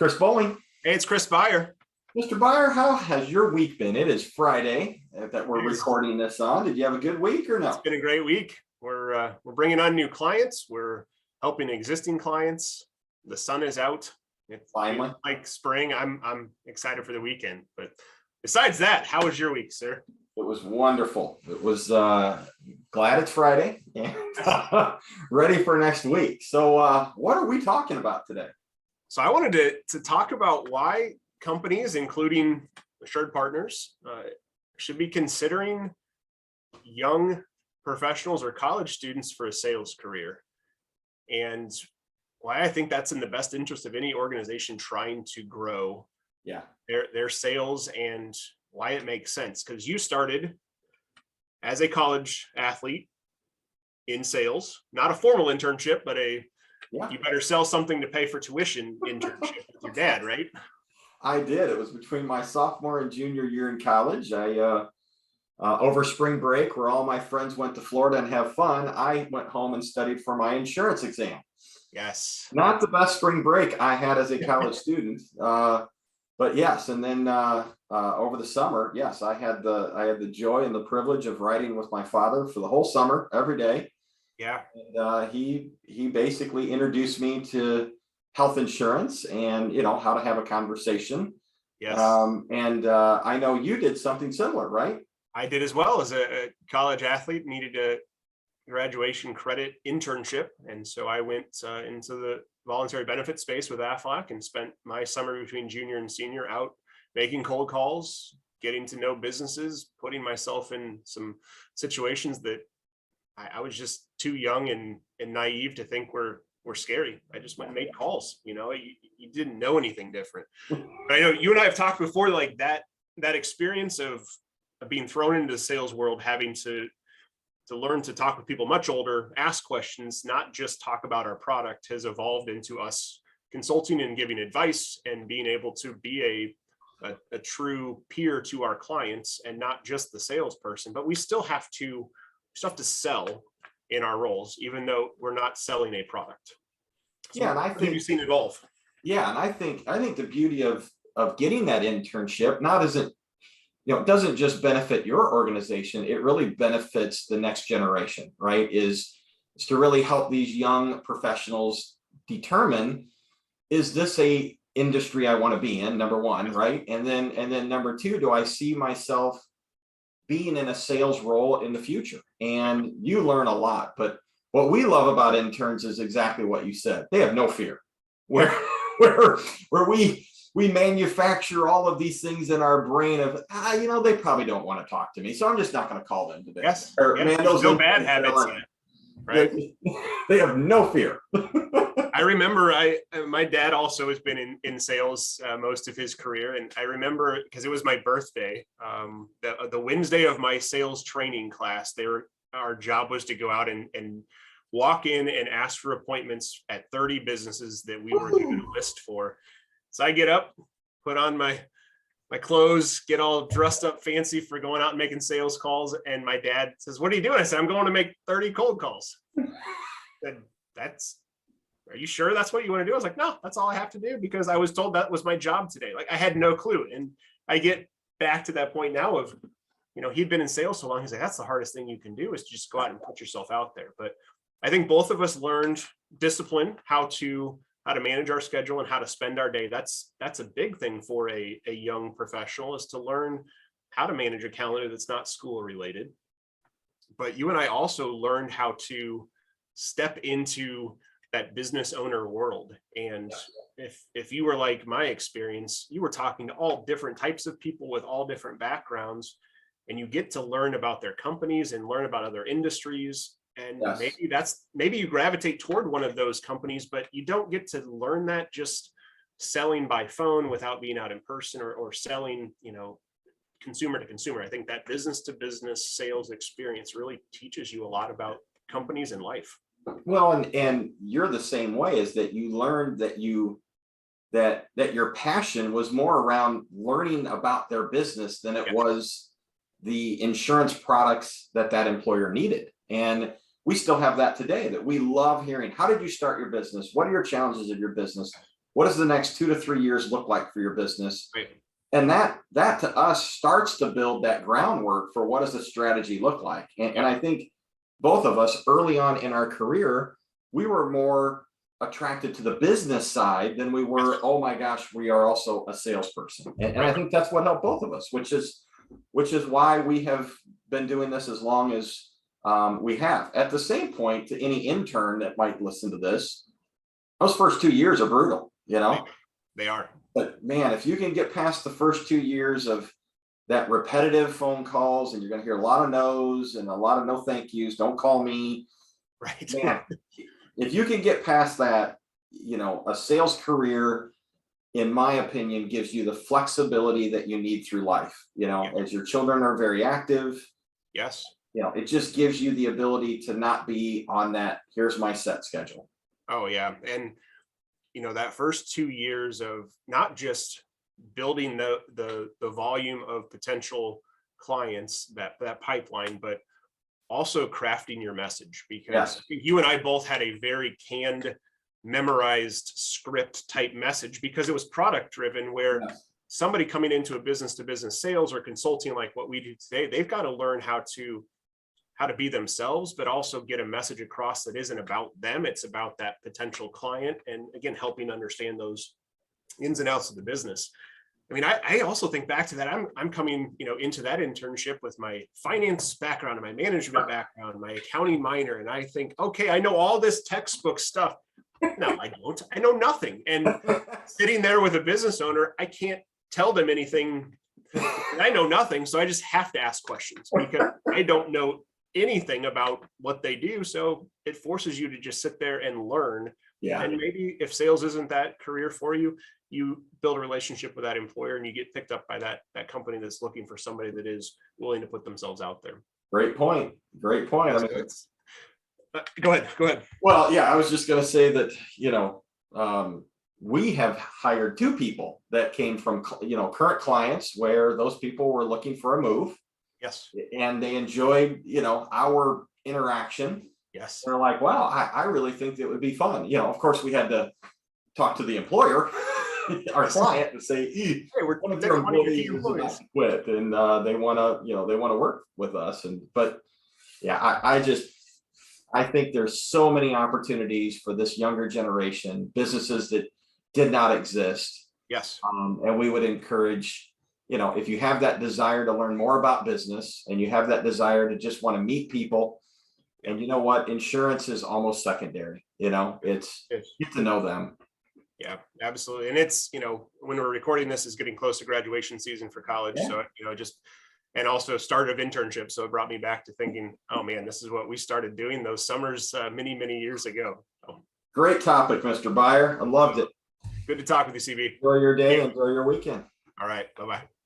Chris Bowling. Hey, it's Chris Byer. Mr. Byer, how has your week been? It is Friday that we're recording this on. Did you have a good week or no? It's been a great week. We're bringing on new clients. We're helping existing clients. The sun is out. It's finally like spring. I'm excited for the weekend. But besides that, how was your week, sir? It was wonderful. It was glad it's Friday and ready for next week. So what are we talking about today? So I wanted to talk about why companies, including Assured Partners, should be considering young professionals or college students for a sales career, and why I think that's in the best interest of any organization trying to grow their sales, and why it makes sense. Because you started as a college athlete in sales, not a formal internship, but you better sell something to pay for tuition internship with your dad, right? I did. It was between my sophomore and junior year in college. I over spring break, where all my friends went to Florida and have fun, I went home and studied for my insurance exam. Yes. Not the best spring break I had as a college student, but yes. And then over the summer, yes, I had the joy and the privilege of riding with my father for the whole summer, every day. Yeah. And he basically introduced me to health insurance and how to have a conversation. Yes. I know you did something similar, right? I did as well. As a college athlete, needed a graduation credit internship, and so I went into the voluntary benefit space with Aflac and spent my summer between junior and senior out making cold calls, getting to know businesses, putting myself in some situations that I was just too young and naive to think were scary. I just went and made calls. You didn't know anything different. But I know you and I have talked before, like that experience of being thrown into the sales world, having to learn to talk with people much older, ask questions, not just talk about our product, has evolved into us consulting and giving advice and being able to be a true peer to our clients, and not just the salesperson. But we still have to sell in our roles, even though we're not selling a product. So and I think you've seen evolve. Yeah, and I think the beauty of getting that internship it doesn't just benefit your organization, it really benefits the next generation, right? Is to really help these young professionals determine, is this a industry I want to be in, number one, right? And then number two, do I see myself being in a sales role in the future? And you learn a lot, but what we love about interns is exactly what you said. They have no fear. Where we manufacture all of these things in our brain of, they probably don't want to talk to me, so I'm just not going to call them today. Yes. Man, those no bad habits yet, right? They have no fear. I remember my dad also has been in sales most of his career. And I remember, because it was my birthday, the Wednesday of my sales training class, our job was to go out and walk in and ask for appointments at 30 businesses that we were given a list for. So I get up, put on my clothes, get all dressed up fancy for going out and making sales calls. And my dad says, "What are you doing?" I said, "I'm going to make 30 cold calls." And are you sure that's what you want to do? I was like, "No, that's all I have to do," because I was told that was my job today. Like, I had no clue. And I get back to that point now of, he'd been in sales so long. He's like, "That's the hardest thing you can do, is to just go out and put yourself out there." But I think both of us learned discipline, how to manage our schedule and how to spend our day. That's a big thing for a young professional, is to learn how to manage a calendar that's not school related. But you and I also learned how to step into that business owner world. And if you were like my experience, you were talking to all different types of people with all different backgrounds, and you get to learn about their companies and learn about other industries. And maybe you gravitate toward one of those companies, but you don't get to learn that just selling by phone without being out in person, or selling, consumer to consumer. I think that business to business sales experience really teaches you a lot about companies and life. Well, and you're the same way, is that you learned that your passion was more around learning about their business than it was the insurance products that employer needed. And we still have that today, that we love hearing, how did you start your business? What are your challenges of your business? what does the next 2 to 3 years look like for your business? Right. And that to us starts to build that groundwork for what does the strategy look like. And I think both of us early on in our career, we were more attracted to the business side than we were, oh my gosh, we are also a salesperson. And I think that's what helped both of us, which is why we have been doing this as long as we have. At the same point, to any intern that might listen to this, those first 2 years are brutal, you know? They are. But man, if you can get past the first 2 years of that repetitive phone calls, and you're going to hear a lot of no's and a lot of no thank yous, don't call me. Right. Man, if you can get past that, you know, a sales career, in my opinion, gives you the flexibility that you need through life. You know, as your children are very active. Yes. You know, it just gives you the ability to not be on that, here's my set schedule. Oh yeah. And you know, that first 2 years of not just building the volume of potential clients, that pipeline, but also crafting your message, because you and I both had a very canned, memorized script type message, because it was product driven, where somebody coming into a business to business sales or consulting like what we do today, they've got to learn how to be themselves, but also get a message across that isn't about them. It's about that potential client. And again, helping understand those ins and outs of the business. I mean, I also think back to that. I'm coming, you know, into that internship with my finance background and my management background, my accounting minor. And I think, okay, I know all this textbook stuff. No, I don't. I know nothing. And sitting there with a business owner, I can't tell them anything. I know nothing. So I just have to ask questions, because I don't know anything about what they do. So it forces you to just sit there and learn. Yeah. And maybe if sales isn't that career for you, you build a relationship with that employer and you get picked up by that company that's looking for somebody that is willing to put themselves out there. Great point. Great point. I mean, go ahead. Well, yeah, I was just going to say that, you know, we have hired 2 people that came from, you know, current clients where those people were looking for a move. Yes. And they enjoyed, you know, our interaction. Yes. They're like, wow, I really think it would be fun. You know, of course, we had to talk to the employer, our client, and say, hey, we're one of your employees is about to quit, and they want to work with us. But yeah, I think there's so many opportunities for this younger generation, businesses that did not exist. Yes. And we would encourage, you know, if you have that desire to learn more about business, and you have that desire to just want to meet people, and you know what, insurance is almost secondary. You know, it's get to know them. Yeah, absolutely. And it's, you know, when we're recording this, is getting close to graduation season for college. Yeah. So, you know, and also start of internship. So it brought me back to thinking, oh man, this is what we started doing those summers many, many years ago. So, great topic, Mr. Byer. I loved it. Good to talk with you, CB. Enjoy your day. Enjoy your weekend. All right. Bye-bye.